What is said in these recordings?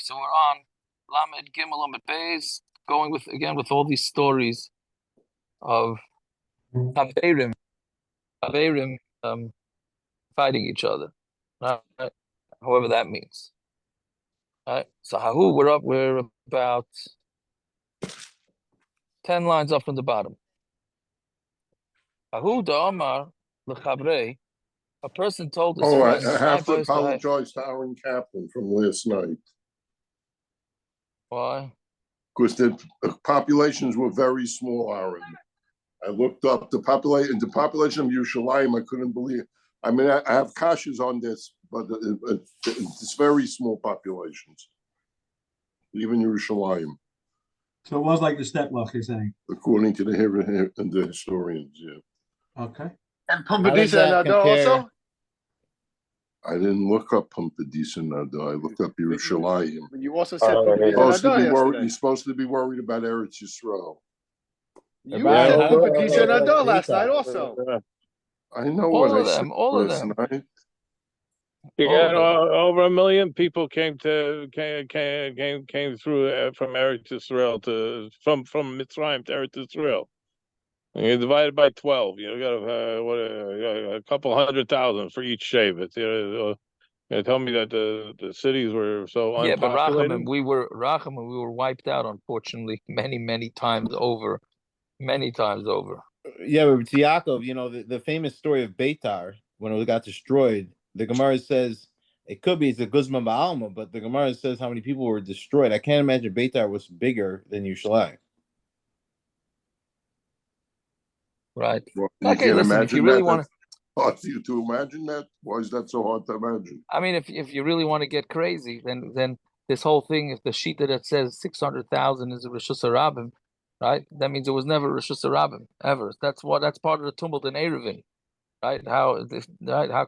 so we're on Lamed Gimel Lamed Beis, going with all these stories of Haverim, fighting each other, right? However that means. Right? So Hahu, we're about 10 lines up from the bottom. Hahu Da'amar L'chavrei, a person told his friend, I have to apologize to Aaron Kaplan from last night. Why? Because the populations were very small, Aaron. I looked up the population of Yerushalayim. I couldn't believe it. I mean, I have kashas on this, but it's very small populations, even Yerushalayim. So it was like the stepwalk, you're saying? According to the historians, yeah. Okay. And Pumbedisa and Adar also? I didn't look up Pumbedisa and Adar. I looked up Yerushalayim. You also said Pumbedisa and Adar You're supposed to be worried about Eretz Yisrael. You said Pumbedisa and Adar last night also. I know all what of I them, said all of last them. night. Yeah, over 1 million people came through from Eretz Yisrael from Mitzrayim to Eretz Yisrael. And you divide it by 12. You got a couple 100,000 for each shevet. Tell me that the cities were so unpopulated. Yeah, but Rachamim, we were wiped out, unfortunately, many times over. Many times over. Yeah, but to Yaakov, the famous story of Beitar, when it got destroyed, the Gemara says it's a Guzma Ba'alma, but the Gemara says how many people were destroyed. I can't imagine Beitar was bigger than Yerushalayim. Right. Well, okay, listen, if you really want to... hard for you to imagine that? Why is that so hard to imagine? I mean, if you really want to get crazy, then this whole thing, if the Shita that says 600,000 is a Rosh Hashanah, right? That means it was never Rosh Hashanah, ever. That's part of the tumult in Eruvin, right? How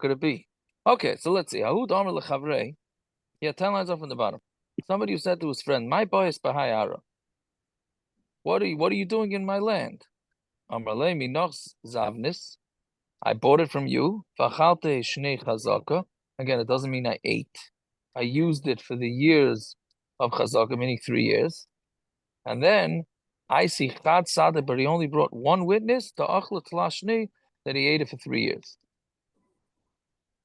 could it be? Okay, so let's see. Ahud Amr L'chavrei. Yeah, 10 lines up from the bottom. Somebody who said to his friend, "My boy is Bahayara. What are you doing in my land?" Amrlei minoch zavnis. I bought it from you. V'achalte shnei chazaka. Again, it doesn't mean I ate. I used it for the years of chazaka, meaning 3 years. And then I see chad sada, but he only brought one witness, the achla tlashni, that he ate it for 3 years.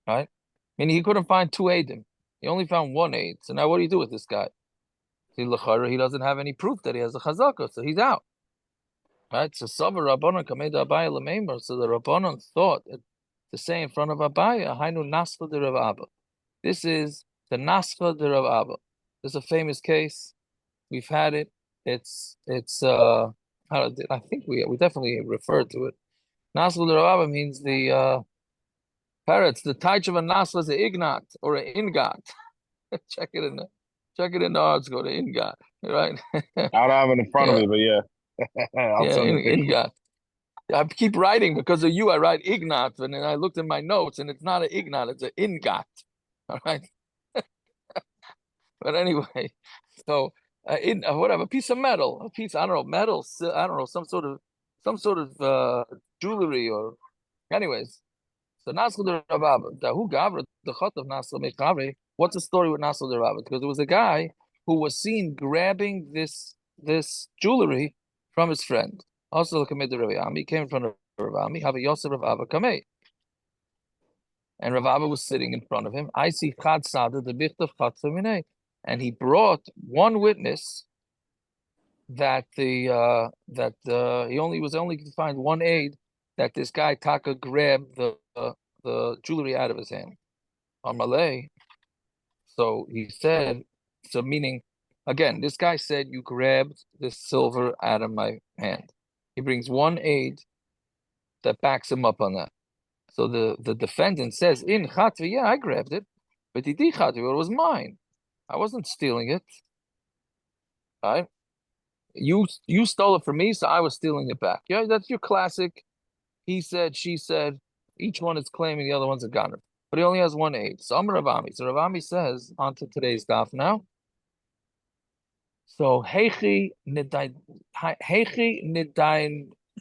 Right? Meaning he couldn't find 2 eidim. He only found 1 eid. So now what do you do with this guy? See, he doesn't have any proof that he has a chazaka, so he's out. Right? So Savar Rabbanon Kamed Abaye Lemeimer. So the Rabbanon thought to say in front of Abaye, Hainu Nascha de Rav Abba. This is the Nascha de Rav Abba. This is a famous case. We've had it. It's I think we definitely referred to it. Nascha de Rav Abba means the parrots. The taich of a nascha is an ignat or an ingat. Check it in the odds. Go to ingat, right? I don't have it in front of me, but yeah. Ingat. I keep writing because of you. I write Ignat, and then I looked in my notes, and it's not an Ignat; it's an Ingat. All right. But anyway, so whatever, a piece of metal, I don't know, metal, I don't know, some sort of jewelry, or anyways. So Nasr the Rabba, who gavra the chot of Nasr Mechavre. What's the story with Nasr the Rabba? Because there was a guy who was seen grabbing this jewelry from his friend. Also, he came in front of Rav Ami. Have a Yosef Rav Abba Kamei. And Rav Abba was sitting in front of him. I see Chad Sada, the Bichtav Chatzaminei. And he brought one witness that he was only to find 1 aid that this guy Taka grabbed the jewelry out of his hand. On Malay. So he said, so meaning, again, this guy said, you grabbed this silver out of my hand. He brings 1 aid that backs him up on that. So the defendant says, in Chatvi, yeah, I grabbed it. But it was mine. I wasn't stealing it. Right? You stole it from me, so I was stealing it back. Yeah, that's your classic. He said, she said. Each one is claiming the other one's a gunner. But he only has 1 aid. So Amar Ravami. So Ravami says, on to today's daf now. So Heichi Nidain, how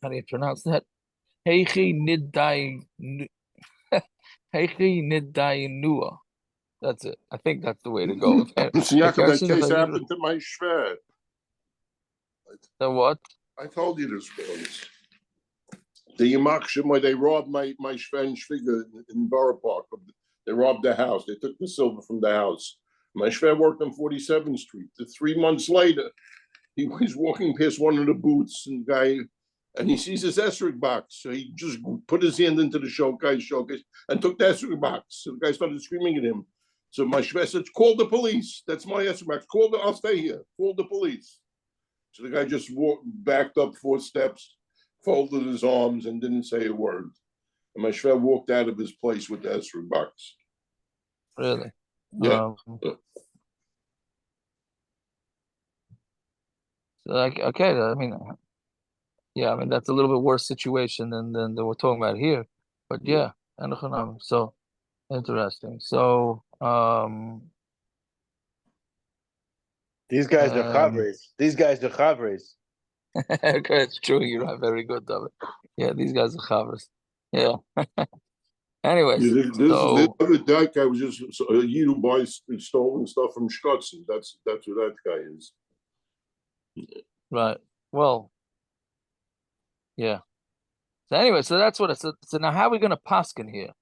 do you pronounce that? Heichi Nidainua. That's it. I think that's the way to go. So Yaakov, that case happened to my shver. The what? I told you this once. The Yamachshim, where they robbed my shver and shviga in Borough Park. They robbed the house. They took the silver from the house. My shver worked on 47th Street. 3 months later, he was walking past one of the booths, and he sees his esrog box. So he just put his hand into the showcase, and took the esrog box. So the guy started screaming at him. So my shver said, "Call the police. That's my esrog box. I'll stay here. Call the police." So the guy just backed up 4 steps, folded his arms, and didn't say a word. And my shver walked out of his place with the esrog box. Really? Yeah. So okay, I mean, yeah, I mean that's a little bit worse situation than we're talking about here. But yeah, so interesting. So These guys are chavres. These guys are chavres. okay, it's true. You're right. Very good, David. Yeah, these guys are chavers. Yeah. Anyways, that guy was just a yid who buys stolen stuff from Shkotzen. That's who that guy is. Right. Well, yeah. So anyway, so that's what it's. So now, how are we going to paskin here,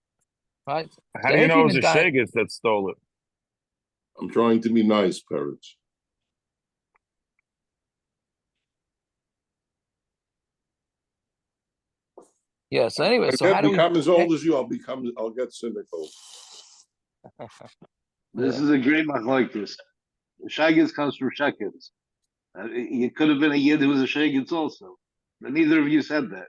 right? How do you know it was a Shagis that stole it? I'm trying to be nice, parents. Yeah. So anyway, so how do we become as old as you? I'll get cynical. This is a great machlokes. Shagits comes from shekels. It could have been a yid who was a shagits also, but neither of you said that.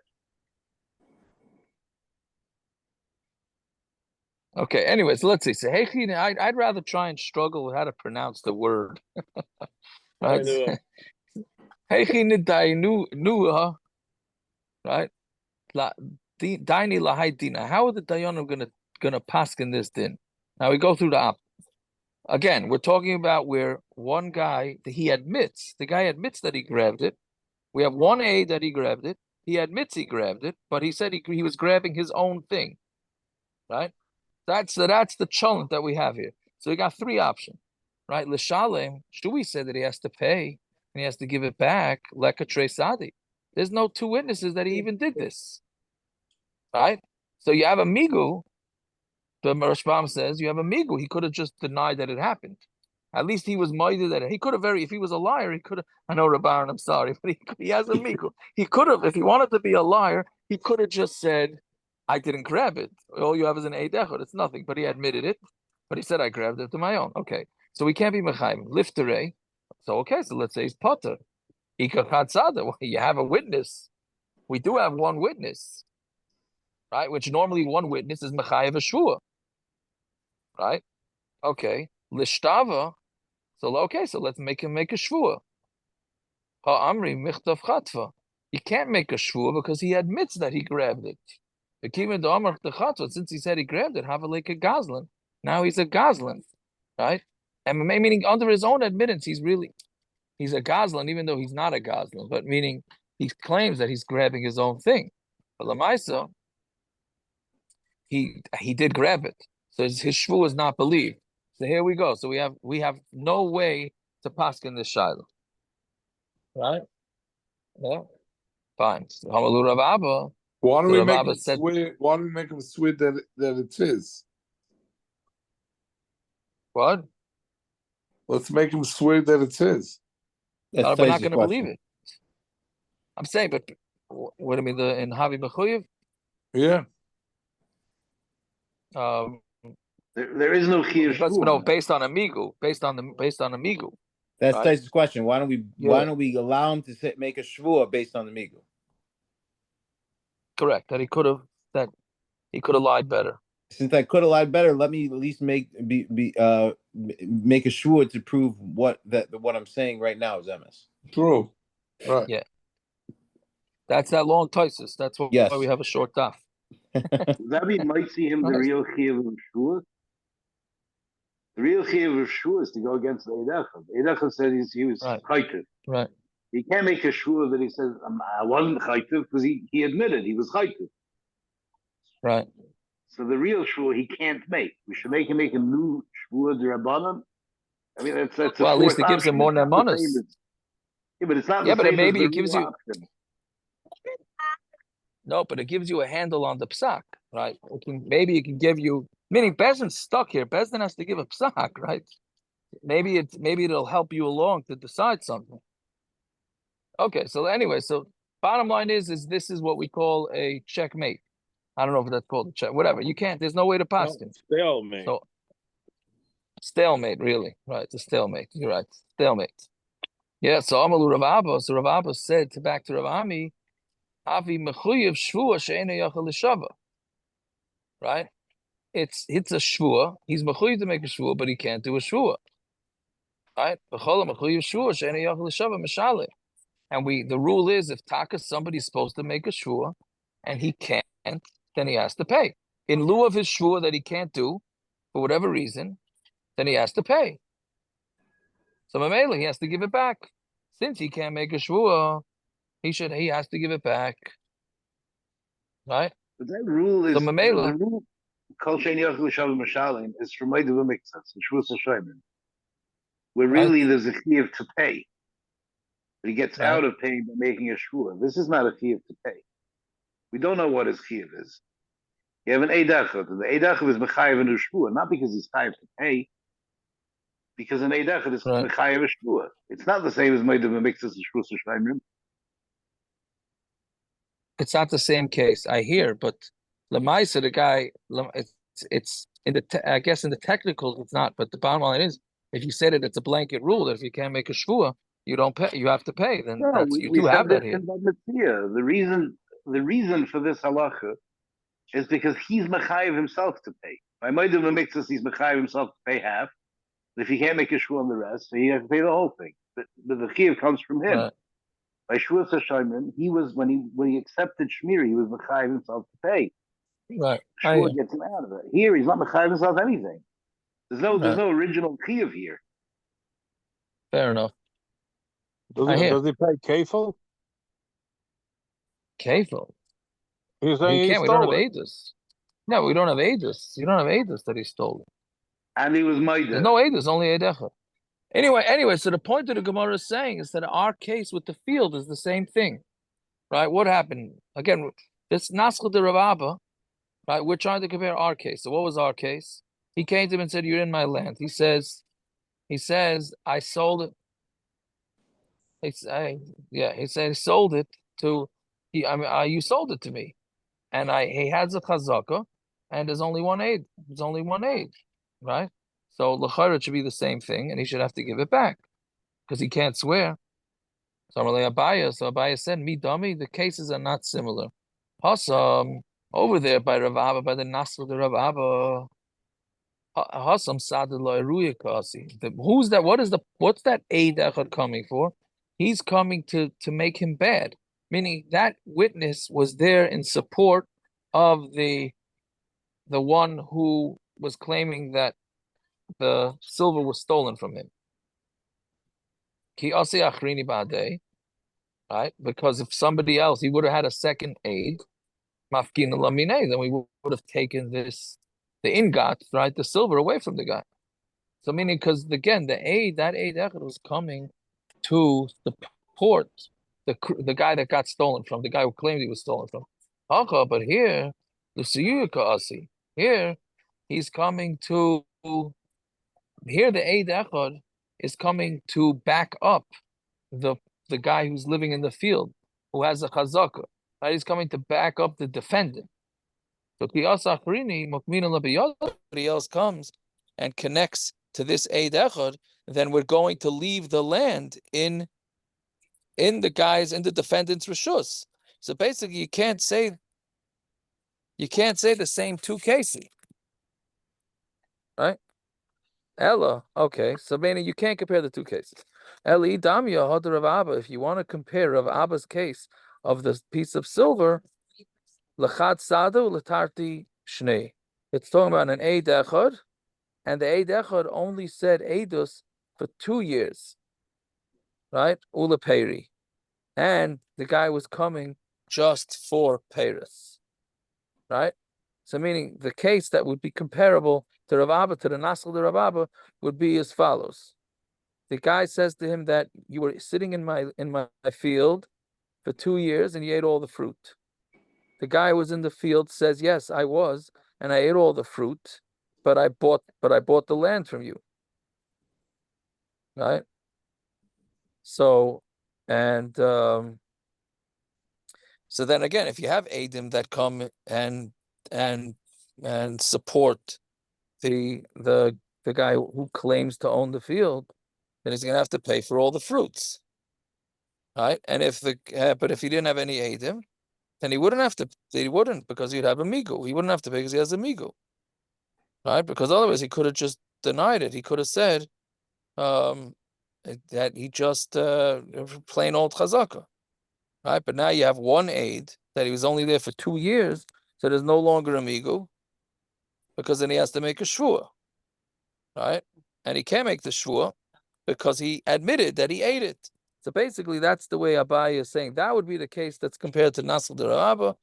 Okay. Anyway, so let's see. So Hechin, I'd rather try and struggle with how to pronounce the word. Right. Hechin dainu, right? Daini lahai dina. How are the dayanim gonna paskin this din? Now we go through the again. We're talking about where one guy the guy admits that he grabbed it. We have one A that he grabbed it. He admits he grabbed it, but he said he was grabbing his own thing, right? That's the challenge that we have here. So we got 3 options, right? L'shalem, Shui said that he has to pay and he has to give it back. Leka Sadi. There's no 2 witnesses that he even did this, right? So you have a migu. The Rashbam says you have a migu. He could have just denied that it happened. At least he was minded that he could have if he was a liar, he could have. I know Rabban, I'm sorry, but he has a migu. He could have, if he wanted to be a liar, he could have just said, I didn't grab it. All you have is an eidechot. It's nothing. But he admitted it. But he said, I grabbed it to my own. Okay. So we can't be mechayim. Lifterei. So okay, so let's say he's potter. Well, you have a witness. We do have one witness, right? Which normally one witness is mechayev a shvua, right? Okay, lishtava. So okay, so let's make him make a shvua. Ha'amri michtav chatva. He can't make a shvua because he admits that he grabbed it. Since he said he grabbed it, have a like a gazlan. Now he's a gazlan, right? And meaning under his own admittance, he's a gazlan, even though he's not a gazlan. But meaning he claims that he's grabbing his own thing. But lamaisa, he did grab it, so his shvu is not believed. So here we go. So we have no way to paskin this shiloh, right? Yeah, fine. So Hamalu Rav Abba. Why don't we make him said, swear? Why don't we make him swear that it's his? What? Let's make him swear that it's his. We're not going to believe it. I'm saying, but what do you mean? In Havi Mechuyev? Yeah. There is no chiyuv. No, based on amigu. Based on amigu. That's right? Tyson question. Why don't we allow him to make a shvua based on the migu? Correct. That he could have lied better. Since I could have lied better, let me at least make a shvua to prove what I'm saying right now is MS. True. Right. Yeah. That's that long Tosis. That's why we have a short daf. That mean might see him the real chiyuv of shvua. The real chiyuv of shvua is to go against the Eidechad. Eidechad said he was chaytiv. Right. He can't make a shvua that he says I wasn't chaytiv because he admitted he was chaytiv. Right. So the real shvua he can't make. We should make him make a new shvua d'Rabbanan. I mean, it's a Well, at least fourth it gives him option. more It's not the nemanas. same as, yeah, but it's not Yeah, the but same as maybe the it gives real you option. no, but it gives you a handle on the psak, right? Maybe it can give you, meaning Bezdin's stuck here. Bezdin has to give a psak, right? Maybe it'll help you along to decide something. Okay, so anyway, so bottom line is this is what we call a checkmate. I don't know if that's called a check, whatever. You can't. There's no way to pass him. Stalemate. So stalemate, really, right? It's a stalemate. You're right, stalemate. Yeah. So Amalu Rav Abba. So Rav Abba said to back to Rav Ami, Avi mechuyev shvua she'ena yachal l'shava. Right? It's a shvua. He's mechuyev to make a shvua, but he can't do a shvua. Right? B'cholam mechuyev shvua she'ena yachal l'shava mishaleh. And the rule is if taka somebody's supposed to make a shvua and he can't, then he has to pay. In lieu of his shvua that he can't do, for whatever reason, then he has to pay. So Mamela, he has to give it back. Since he can't make a shvua, he has to give it back. Right? But that rule is So Mamela, the rule. Kol shein yachal l'shava mishalim is from Moed v'Miktzas, Shvus Hashomer, where really there's a chiyuv to pay. But he gets out of paying by making a shvua. This is not a chiyuv to pay. We don't know what his chiyuv is. You have an eidachot. The eidachot is mechayev and shvua, not because he's chayev to pay, because an eidachot is mechayev a shvua. It's not the same as Moed v'Miktzas and Shvus Hashomer. it's not the same case. I hear, but Lamaisa, the guy, it's in the I guess in the technical it's not, but the bottom line is if you said it's a blanket rule that if you can't make a shvua, you don't pay. You have to pay. Then No, you we do said have this that here. in Bava Metzia. The reason for this halacha is because he's mechayev himself to pay. By Moed v'Miktzas, he's mechayev himself to pay half. If he can't make a shvua on the rest, so he has to pay the whole thing. But the chiyuv comes from him. Right. By Shvus Hashomer, he was when he accepted Shmir, he was mechayev himself to pay. Right. Shvua gets him out of it. Here, he's not mechayev himself anything. There's no original chiyuv here. Fair enough. Does he pay kefil? Kefil. He's saying We he don't have stole it. Aedis. No, we don't have Aedis. You don't have Aedis that he stole it. And he was Maida. There's no Aedis, only Eidecha. Anyway, so the point that the Gemara is saying is that our case with the field is the same thing. Right? What happened? Again, this Naschel de Rav Abba, right? We're trying to compare our case. So what was our case? He came to him and said, "You're in my land." He says, "I sold it." He said, he sold it to you sold it to me. And he has a chazaka, and there's only one aid. There's only one aid, right? So l'chayr it should be the same thing, and he should have to give it back because he can't swear. So Abaya said, "Me dummy, the cases are not similar." Hasam over there by Rav Abba, by the Nasr of the Rav Abba. Hasam sadid lo eruya kasi. Who's that? What's that aid echad coming for? He's coming to make him bad. Meaning that witness was there in support of the one who was claiming that the silver was stolen from him. Ki asi achrini ba'adei, right? Because if somebody else, he would have had a second aid, mafkin lamine, then we would have taken the ingot, right, the silver away from the guy. So meaning, because again, that aid echad was coming to the port. The guy that got stolen from, the guy who claimed he was stolen from. But here, here, he's coming to, here the Eid Echad is coming to back up the guy who's living in the field, who has a chazaka. Right? He's coming to back up the defendant. So somebody else comes and connects to this Eid Echad, then we're going to leave the land in the defendant's reshus. So basically, you can't say the same two cases, right? Ella, okay. So meaning you can't compare the two cases. Eli damya had Rav Abba. If you want to compare Rav Abba's case of the piece of silver, lechad sadu letarti shnei. It's talking about an eid echad, and the eid echad only said eidus for 2 years, right? Ula peri. And the guy was coming just for Paris, right? So meaning the case that would be comparable to Rav Abba, to the Nasl de Rav Abba, would be as follows. The guy says to him that you were sitting in my field for 2 years and you ate all the fruit. The guy who was in the field says, yes, I was, and I ate all the fruit, but I bought the land from you. Right? So, and so then again, if you have Adim that come and support the guy who claims to own the field, then he's gonna have to pay for all the fruits. Right? And if but if he didn't have any Adim, then he wouldn't have to. He wouldn't, because he'd have a migu. He wouldn't have to pay because he has a migu, right? Because otherwise he could have just denied it. He could have said that he just plain old chazaka, right? But now you have one aid that he was only there for 2 years, so there's no longer a migu, because then he has to make a shvua, right? And he can't make the shvua because he admitted that he ate it. So basically, that's the way Abaye is saying. That would be the case that's compared to Nasl de Rabba.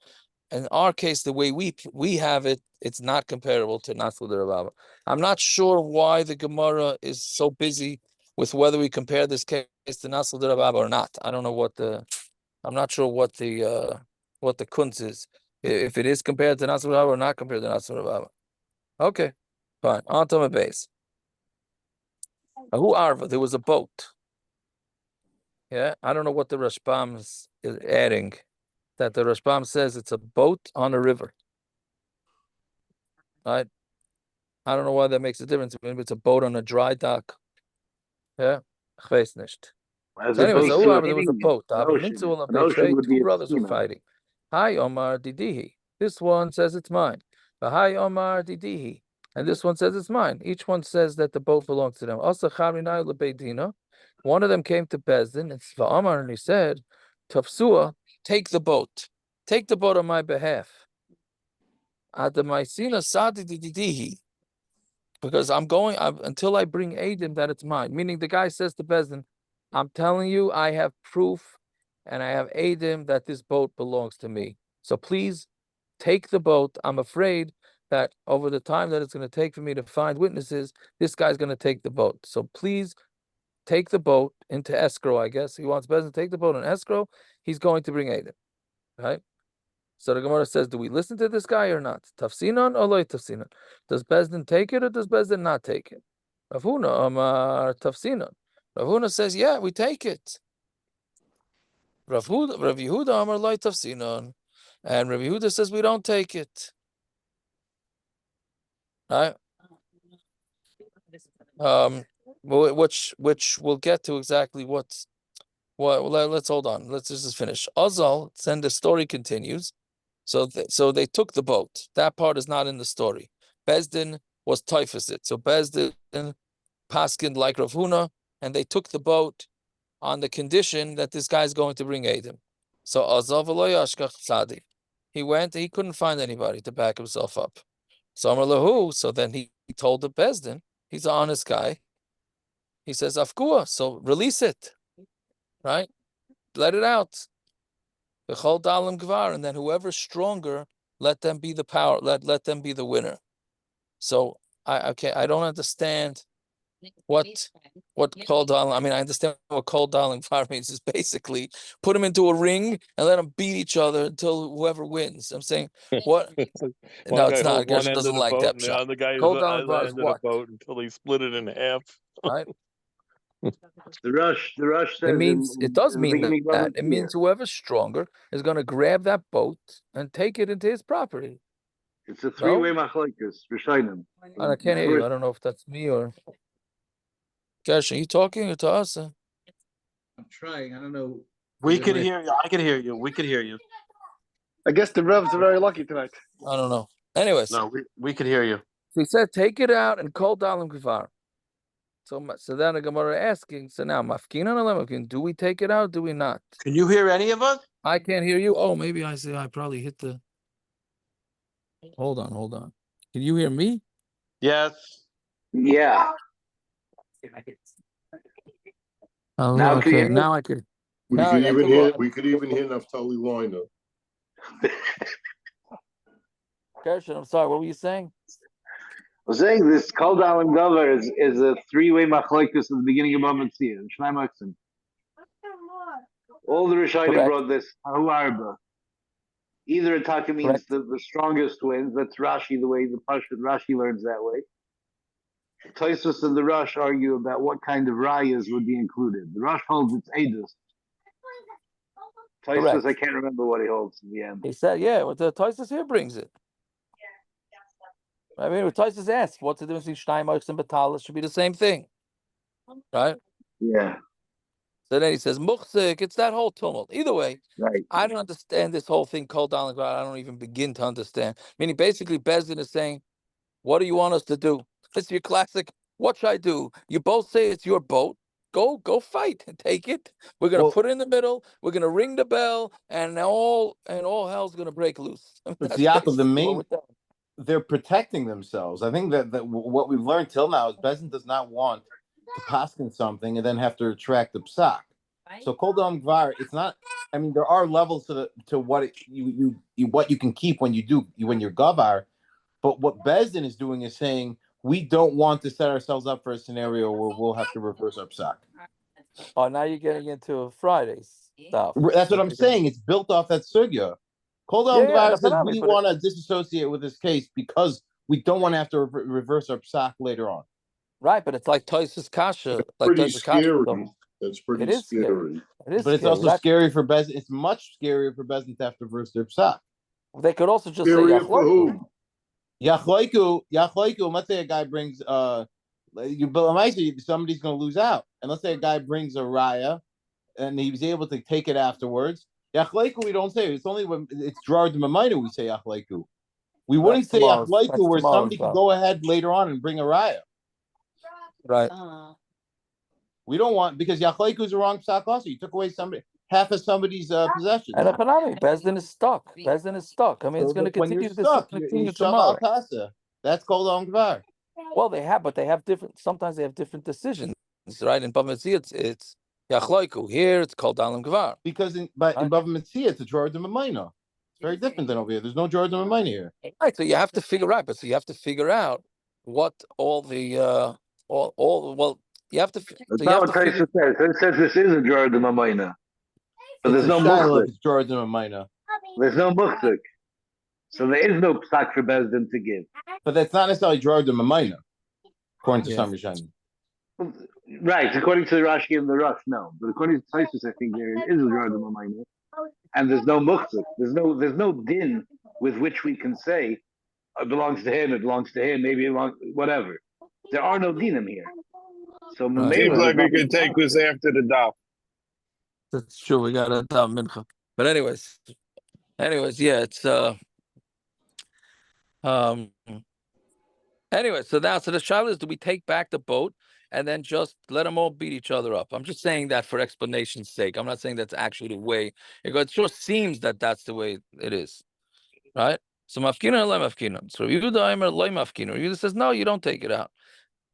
In our case, the way we have it, it's not comparable to Nasl de Rabba. I'm not sure why the Gemara is so busy with whether we compare this case to Nasl de Rabba or not. I don't know I'm not sure what the kunz is. If it is compared to Nasl de Rabba or not compared to Nasl de Rabba. Okay, fine. On to my base. Ahu Arva, there was a boat. Yeah, I don't know what the Rashbam is adding. That the Rashbam says it's a boat on a river. Right? I don't know why that makes a difference. Maybe it's a boat on a dry dock. Yeah, ich weiß nicht. As So anyway, opposed so to there was a boat. an ocean. An ocean would Two be a brothers were schema. fighting. Hi Omar Didihi. This one says it's mine. But hi Omar Didihi. And this one says it's mine. Each one says that the boat belongs to them. Also, Charinai lebeidina. One of them came to Bezdin and Omar, and he said, Tafsua, take the boat. Take the boat on my behalf. Adamaisina Sadi Didihi. Because I'm going until I bring Adim that it's mine. Meaning the guy says to Bezdin, I'm telling you, I have proof and I have Adim that this boat belongs to me. So please take the boat. I'm afraid that over the time that it's going to take for me to find witnesses, this guy's going to take the boat. So please take the boat into escrow, I guess. He wants Bezdin to take the boat in escrow. He's going to bring Adim. Right? So the Gemara says, do we listen to this guy or not? Tafsinan or loy tafsinan? Does Bezdin take it or does Bezdin not take it? Rav Huna Amar Tafsinan. Rav Huna says, yeah, we take it. Rav Yehuda Amar loy tafsinan. And Rav Yehuda says, we don't take it. Right? Which we'll get to exactly what. Let's hold on. Let's just finish. Azal, then the story continues. So they took the boat. That part is not in the story. Bezdin was typhosit. So Bezdin paskined like Rav Huna, and they took the boat on the condition that this guy's going to bring Adim. So Azav lo yashkach tzadi. He went, he couldn't find anybody to back himself up. So Amar lahu, so then he told the Bezdin, he's an honest guy. He says, Afkua, so release it. Right? Let it out. And then whoever's stronger, let them be the power. Let them be the winner. So I don't understand what kol dalim. I mean, I understand what kol dalim kvar means is basically put them into a ring and let them beat each other until whoever wins. I'm saying what? One No, guy it's not. holds one Gershon end of doesn't the like boat that and the shot. other guy is Kol the dalim other kvar is end of the what? boat until they split it in half. Right? The Rush says It does in the mean beginning that. wasn't It clear. means whoever's stronger is going to grab that boat and take it into his property. It's a three-way machlokes. Rishonim. I can't hear you. I don't know if that's me or Gershon. Are you talking or to us? I'm trying. I don't know. We could hear you. I could hear you. We could hear you. I guess the Revs are very lucky tonight. I don't know. Anyways, No, we could hear you. so he said, take it out and call Dalim Kvar. So then the Gemara asking, so now Mafkin on Mafkin, do we take it out? Do we not? Can you hear any of us? I can't hear you. Oh, maybe I probably hit the. Hold on. Can you hear me? Yes. Yeah. Oh, Now okay. can you hear me? Now I could. We Now could I even could hear look. we could even hear Naftali Liner. Gershon, I'm sorry. What were you saying? I'm saying this Kol Dalim Gover is a three-way machlokes at the beginning of Bava Metzia. All the Rishonim Correct. brought this Ahu Arba. Either Ataka means Correct. the strongest twins. That's Rashi, the way the Pashut Rashi learns that way. Tosfos and the Rosh argue about what kind of rayas would be included. The Rosh holds it's Eidos. Tosfos, Correct. I can't remember what he holds in the end. He said, yeah, what the Tosfos here brings it. I mean, what Tosfos asked, what's the difference between Shnai and Batalas? Should be the same thing, right? Yeah, So then he says, Muchzik, it's that whole tumult. Either way, right. I don't understand this whole thing, Kol Dalim. I don't even begin to understand. Meaning, basically, Bezdin is saying, what do you want us to do? This is your classic, what should I do? You both say it's your boat. Go fight and take it. We're gonna put it in the middle. We're gonna ring the bell, and all hell's gonna break loose. I mean, But that's Yaakov, the basically main, what we're doing. they're protecting themselves. I think that what we've learned till now is Bezin does not want to paskin something and then have to retract the psak. So Kol Dam Gvar, it's not. I mean, there are levels to what you what you can keep when you're Gavar, but what Bezdin is doing is saying we don't want to set ourselves up for a scenario where we'll have to reverse our psak. Oh, now you're getting into Fridays stuff. That's what I'm saying. It's built off that sugya. Kol Dam Gvar says we want to disassociate with this case because we don't want to have to reverse our psak later on. Right, but it's like Tosfos Kasha. Like Pretty Tosfos Kasha. scary. That's pretty It is scary. scary. It is But it's scary. also scary for Bezin. It's much scarier for Bezin to have to reverse their psak. They could also just Scarier say for Yachloiku. Yachloiku. Let's say a guy brings somebody's going to lose out, and let's say a guy brings a raya, and he was able to take it afterwards. Yachloiku, we don't say it's only when it's Gerard the Mamayna we say Yachloiku. We wouldn't say Yachloiku where somebody could go ahead later on and bring a raya. Right. We don't want because Yachloiku is the wrong psak. Also, you took away half of somebody's possessions. And Economic, Bezdin is stuck. Bezdin is stuck. I mean, it's going to continue. This is continue tomorrow. That's called on Gvar. Well, they have different. Sometimes they have different decisions, right? In Bava Metzia, it's Yachloiku. Here, it's called Dalim Gvar. Because in Bava Metzia, it's a Jordan Mamayna. It's very different than over here. There's no Jordan Mamayna here. Right. So you have to figure out. But so you have to figure out what all the well. You have to. That's not what Tosfos says. It says this is a Jordan Mamayna. But there's no muchzik. Jordan Mamayna. There's no muchzik. So there is no psak for Bezdin to give. But that's not necessarily Jordan Mamayna, according to some Rishonim. Right, according to the Rashi and the Rosh, no. But according to Tosfos, I think there is a Jordan Mamayna. And there's no muchzik. There's no din with which we can say it belongs to him, maybe it belongs, whatever. There are no dinim here. So seems like we can take this after the daf. That's true. We got a daf mincha. But anyways, yeah, it's anyway. So the shaila is: do we take back the boat and then just let them all beat each other up? I'm just saying that for explanation's sake. I'm not saying that's actually the way. It sure seems that that's the way it is, right? So mafkina or mafkina. So Yehuda loy mafkina. Yehuda says no, you don't take it out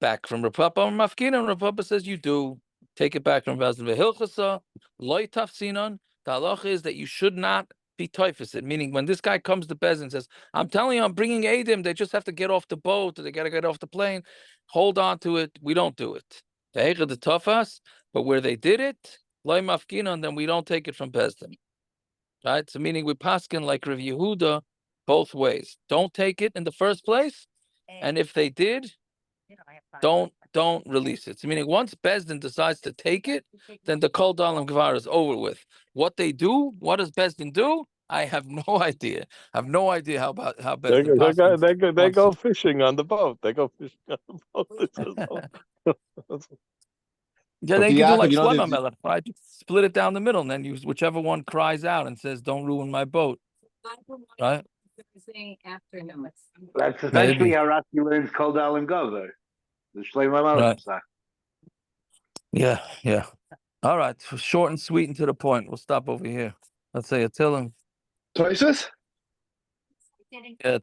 back from Rav Papa or mafkina. And Rav Papa says you do take it back from Bezdin. Vehilchasa loy tafsinon. The halacha is that you should not be toifus, meaning when this guy comes to Bezdin and says, I'm telling you, I'm bringing Adim, they just have to get off the boat, or they got to get off the plane, hold on to it, we don't do it. The tafas, but where they did it, loy mafkinon, then we don't take it from Bezdin. Right? So meaning we paskin like Rav Yehuda both ways. Don't take it in the first place, and if they did, don't release it. So meaning once Bezdin decides to take it, then the Kol Dalim Gvar is over with. What they do, what does Bezdin do? I have no idea. I have no idea how Bezdin they go fishing on the boat. They go fishing on the boat. Yeah, they can do like Shlomo Melech, right? Split it down the middle, and then use whichever one cries out and says, "Don't ruin my boat." Right? That's essentially how Rashi learns Kol Dalim Gover. The Shlomo Melech psak. Yeah. All right, short and sweet and to the point. We'll stop over here. Let's say a Tillim. Tosfos? Yeah.